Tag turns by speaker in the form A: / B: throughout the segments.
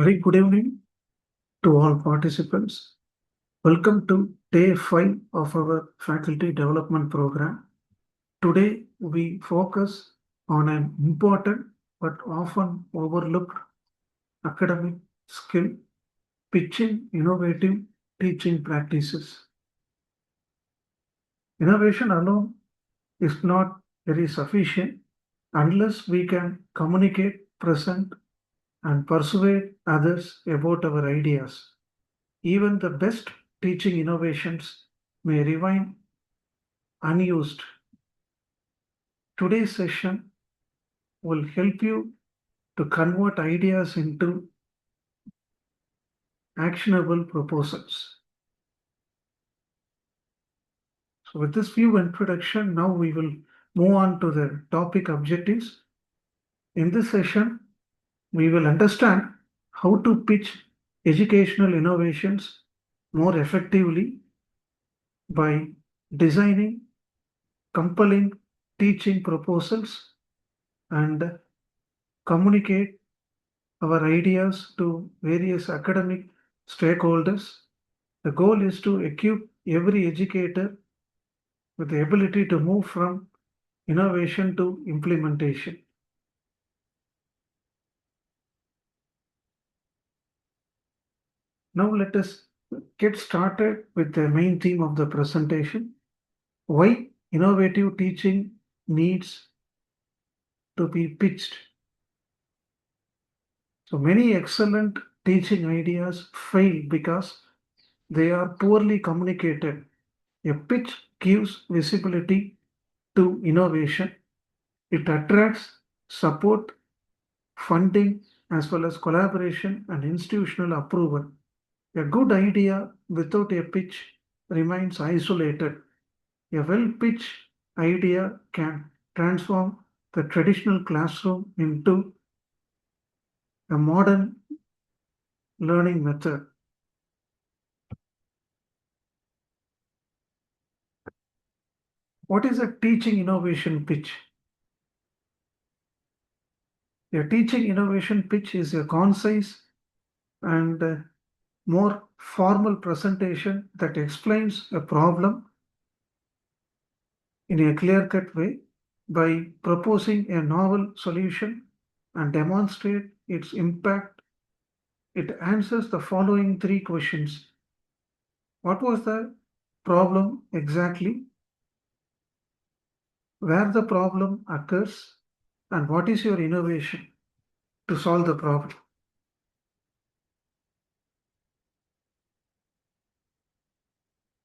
A: Very good evening to all participants. Welcome to day 5 of our faculty development program. Today we focus on an important but often overlooked academic skill, pitching innovative teaching practices. Innovation alone is not very sufficient unless we can communicate, present, and persuade others about our ideas. Even the best teaching innovations may remain unused. Today's session will help you to convert ideas into actionable proposals. So with this few introduction, now we will move on to the topic objectives. In this session, we will understand how to pitch educational innovations more effectively by designing compelling teaching proposals and communicate our ideas to various academic stakeholders. The goal is to equip every educator with the ability to move from innovation to implementation. Now let us get started with the main theme of the presentation. Why innovative teaching needs to be pitched. So many excellent teaching ideas fail because they are poorly communicated. A pitch gives visibility to innovation. It attracts support, funding, as well as collaboration and institutional approval. A good idea without a pitch remains isolated. A well-pitched idea can transform the traditional classroom into a modern learning method. What is a teaching innovation pitch? A teaching innovation pitch is a concise and more formal presentation that explains a problem in a clear-cut way by proposing a novel solution and demonstrate its impact. It answers the following three questions. What was the problem exactly? Where the problem occurs? And what is your innovation to solve the problem?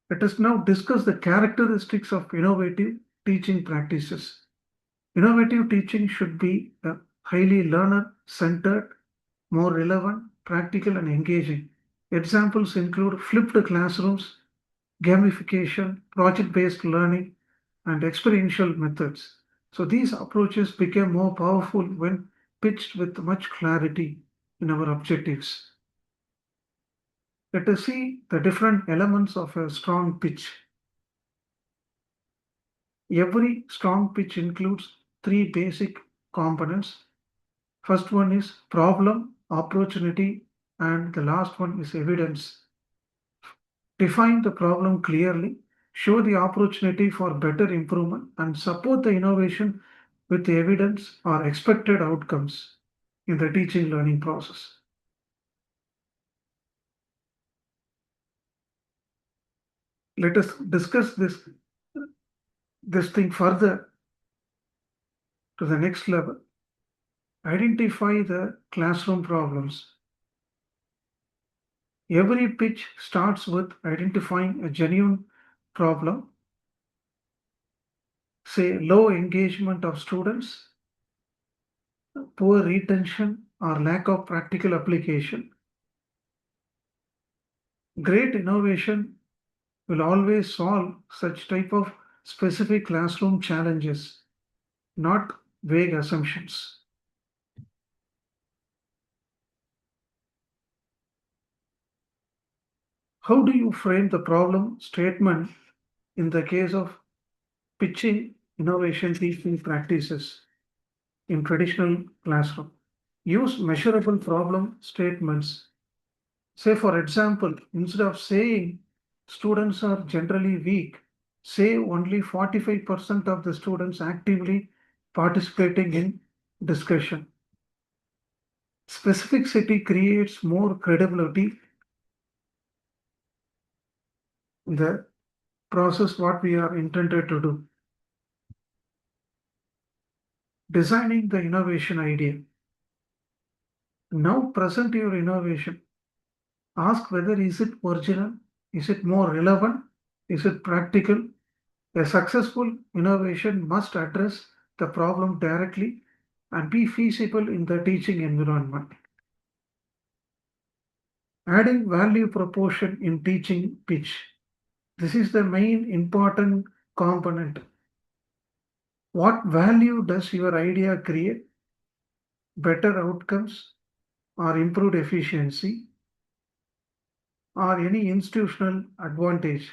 A: Let us now discuss the characteristics of innovative teaching practices. Innovative teaching should be highly learner-centered, more relevant, practical, and engaging. Examples include flipped classrooms, gamification, project-based learning, and experiential methods. So these approaches became more powerful when pitched with much clarity in our objectives. Let us see the different elements of a strong pitch. Every strong pitch includes three basic components. First one is problem, opportunity, and the last one is evidence. Define the problem clearly, show the opportunity for better improvement, and support the innovation with the evidence or expected outcomes in the teaching learning process. Let us discuss this thing further to the next level. Identify the classroom problems. Every pitch starts with identifying a genuine problem, say low engagement of students, poor retention, or lack of practical application. Great innovation will always solve such type of specific classroom challenges, not vague assumptions. How do you frame the problem statement in the case of pitching innovation teaching practices in traditional classroom? Use measurable problem statements. Say, for example, instead of saying students are generally weak, say only 45% of the students actively participating in discussion. Specificity creates more credibility in the process what we are intended to do. Designing the innovation idea. Now present your innovation. Ask whether is it original, is it more relevant, is it practical. A successful innovation must address the problem directly and be feasible in the teaching environment. Adding value proposition in teaching pitch. This is the main important component. What value does your idea create? Better outcomes or improved efficiency or any institutional advantage?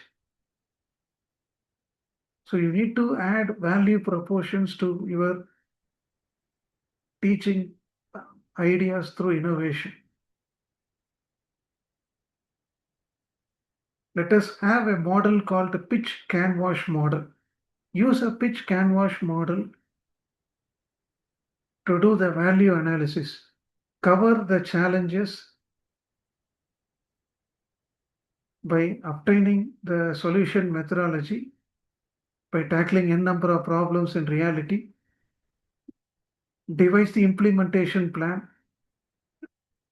A: So you need to add value propositions to your teaching ideas through innovation. Let us have a model called the pitch canvas model. Use a pitch canvas model to do the value analysis. Cover the challenges by obtaining the solution methodology, by tackling n number of problems in reality, devise the implementation plan,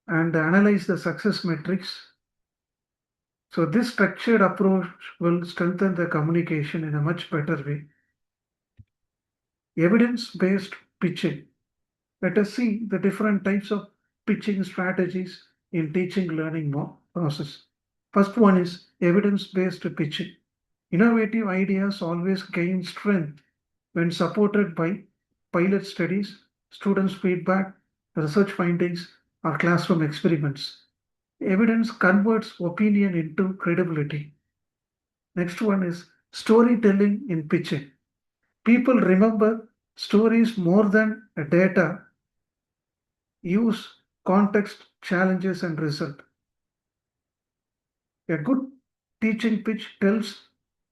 A: and analyze the success metrics. So this structured approach will strengthen the communication in a much better way. Evidence-based pitching. Let us see the different types of pitching strategies in teaching learning process. First one is evidence-based pitching. Innovative ideas always gain strength when supported by pilot studies, students' feedback, research findings, or classroom experiments. Evidence converts opinion into credibility. Next one is storytelling in pitching. People remember stories more than data. Use context, challenges, and result. A good teaching pitch tells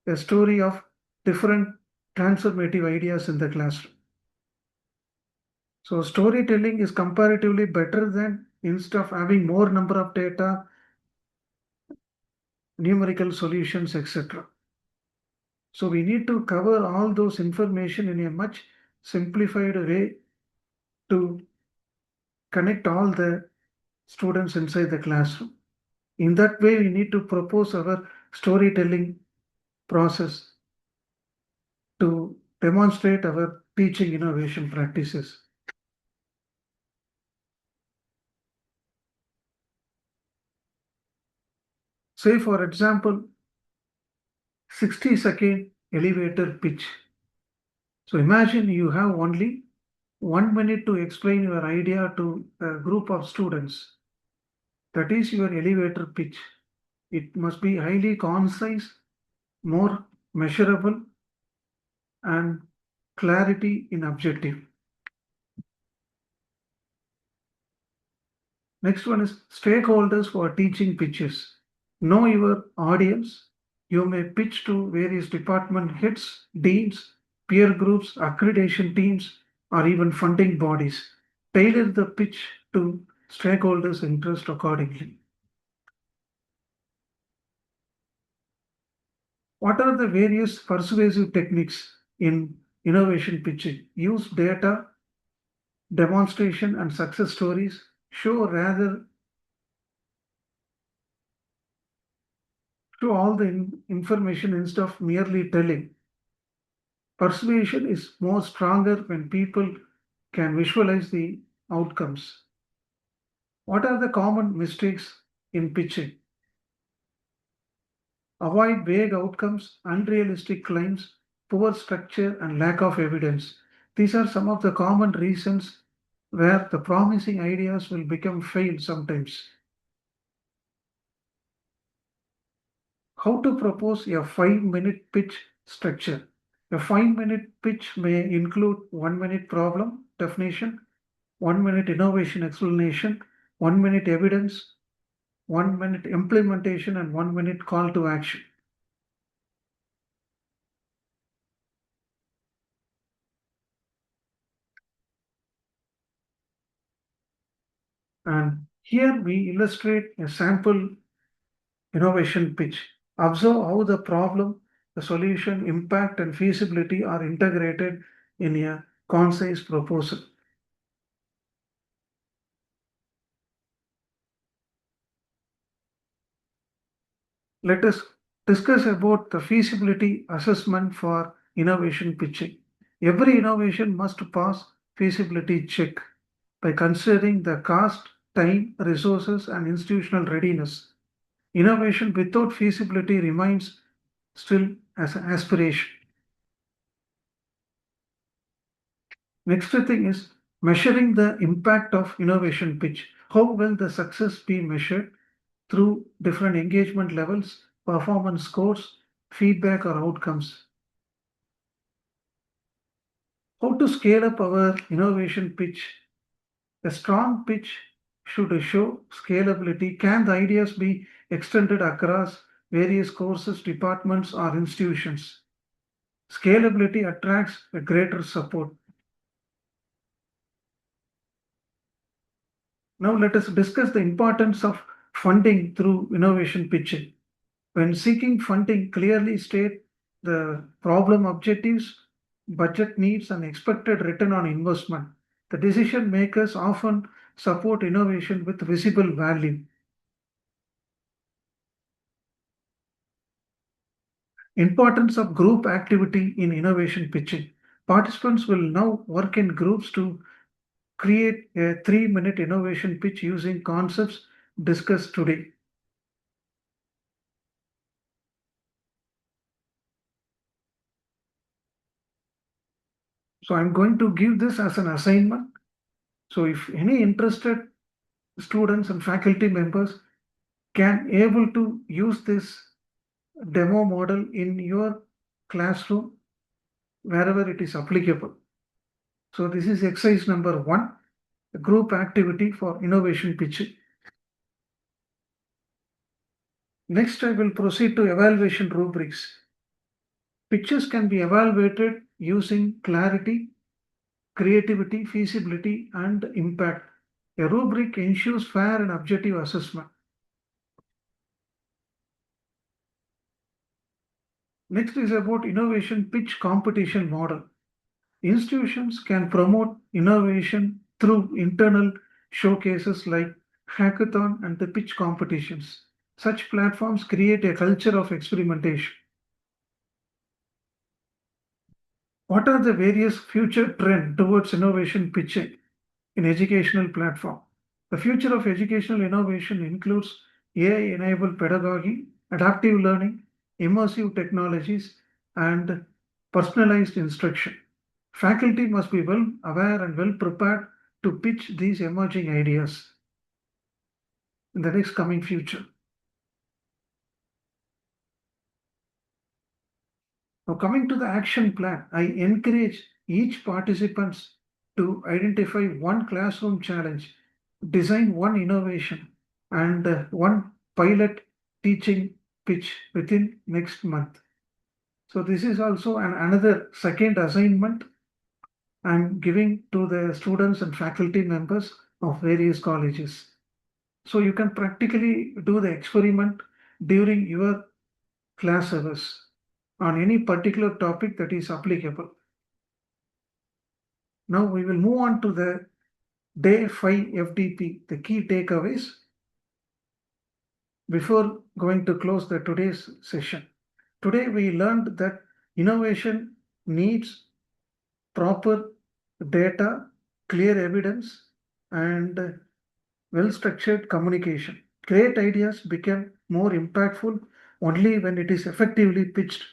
A: a story of different transformative ideas in the classroom. So storytelling is comparatively better than instead of having more number of data, numerical solutions, etc. So we need to cover all those information in a much simplified way to connect all the students inside the classroom. In that way, we need to propose our storytelling process to demonstrate our teaching innovation practices. Say, for example, 60-second elevator pitch. So imagine you have only 1 minute to explain your idea to a group of students. That is your elevator pitch. It must be highly concise, more measurable, and clarity in objective. Next one is stakeholders for teaching pitches. Know your audience. You may pitch to various department heads, deans, peer groups, accreditation teams, or even funding bodies. Tailor the pitch to stakeholders' interest accordingly. What are the various persuasive techniques in innovation pitching? Use data, demonstration, and success stories. Show all the information instead of merely telling. Persuasion is more stronger when people can visualize the outcomes. What are the common mistakes in pitching? Avoid vague outcomes, unrealistic claims, poor structure, and lack of evidence. These are some of the common reasons where the promising ideas will become fail sometimes. How to propose a 5-minute pitch structure? A 5-minute pitch may include 1-minute problem definition, 1 minute innovation explanation, 1 minute evidence, 1 minute implementation, and 1 minute call to action. And here we illustrate a sample innovation pitch. Observe how the problem, the solution, impact, and feasibility are integrated in a concise proposal. Let us discuss about the feasibility assessment for innovation pitching. Every innovation must pass feasibility check by considering the cost, time, resources, and institutional readiness. Innovation without feasibility remains still as an aspiration. Next thing is measuring the impact of innovation pitch. How will the success be measured? Through different engagement levels, performance scores, feedback, or outcomes. How to scale up our innovation pitch? A strong pitch should show scalability. Can the ideas be extended across various courses, departments, or institutions? Scalability attracts a greater support. Now let us discuss the importance of funding through innovation pitching. When seeking funding, clearly state the problem objectives, budget needs, and expected return on investment. The decision makers often support innovation with visible value. Importance of group activity in innovation pitching. Participants will now work in groups to create a 3 minute innovation pitch using concepts discussed today. So I'm going to give this as an assignment. So if any interested students and faculty members can able to use this demo model in your classroom wherever it is applicable. So this is exercise number 1, a group activity for innovation pitching. Next, I will proceed to evaluation rubrics. Pitches can be evaluated using clarity, creativity, feasibility, and impact. A rubric ensures fair and objective assessment. Next is about innovation pitch competition model. Institutions can promote innovation through internal showcases like hackathon and the pitch competitions. Such platforms create a culture of experimentation. What are the various future trends towards innovation pitching in educational platform? The future of educational innovation includes AI-enabled pedagogy, adaptive learning, immersive technologies, and personalized instruction. Faculty must be well aware and well prepared to pitch these emerging ideas in the next coming future. Now, coming to the action plan, I encourage each participants to identify one classroom challenge, design one innovation, and one pilot teaching pitch within next month. So this is also another second assignment I'm giving to the students and faculty members of various colleges. So you can practically do the experiment during your class hours on any particular topic that is applicable. Now we will move on to the day 5 FDP, the key takeaways before going to close the today's session. Today we learned that innovation needs proper data, clear evidence, and well-structured communication. Great ideas become more impactful only when it is effectively pitched.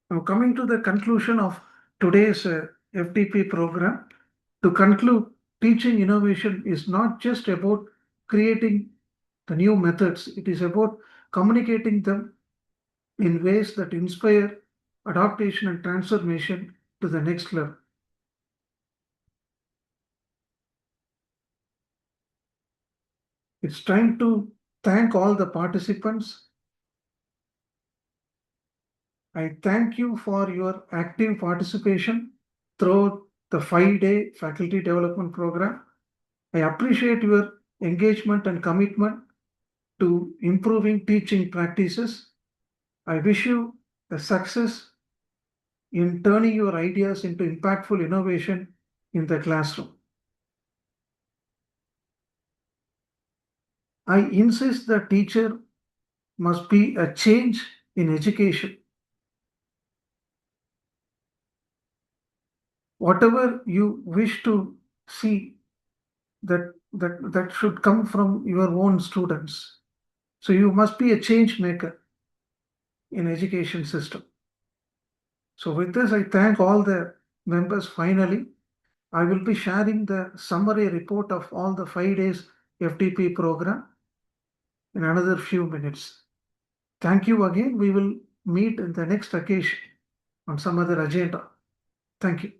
A: Now, coming to the conclusion of today's FDP program, to conclude, teaching innovation is not just about creating the new methods, it is about communicating them in ways that inspire, adaptation and transformation to the next level. It's time to thank all the participants. I thank you for your active participation throughout the 5-day faculty development program. I appreciate your engagement and commitment to improving teaching practices. I wish you a success in turning your ideas into impactful innovation in the classroom. I insist that teacher must be a change in education. Whatever you wish to see, that should come from your own students. So you must be a change maker in education system. So with this, I thank all the members. Finally, I will be sharing the summary report of all the 5 days FTP program in another few minutes. Thank you again. We will meet in the next occasion on some other agenda. Thank you.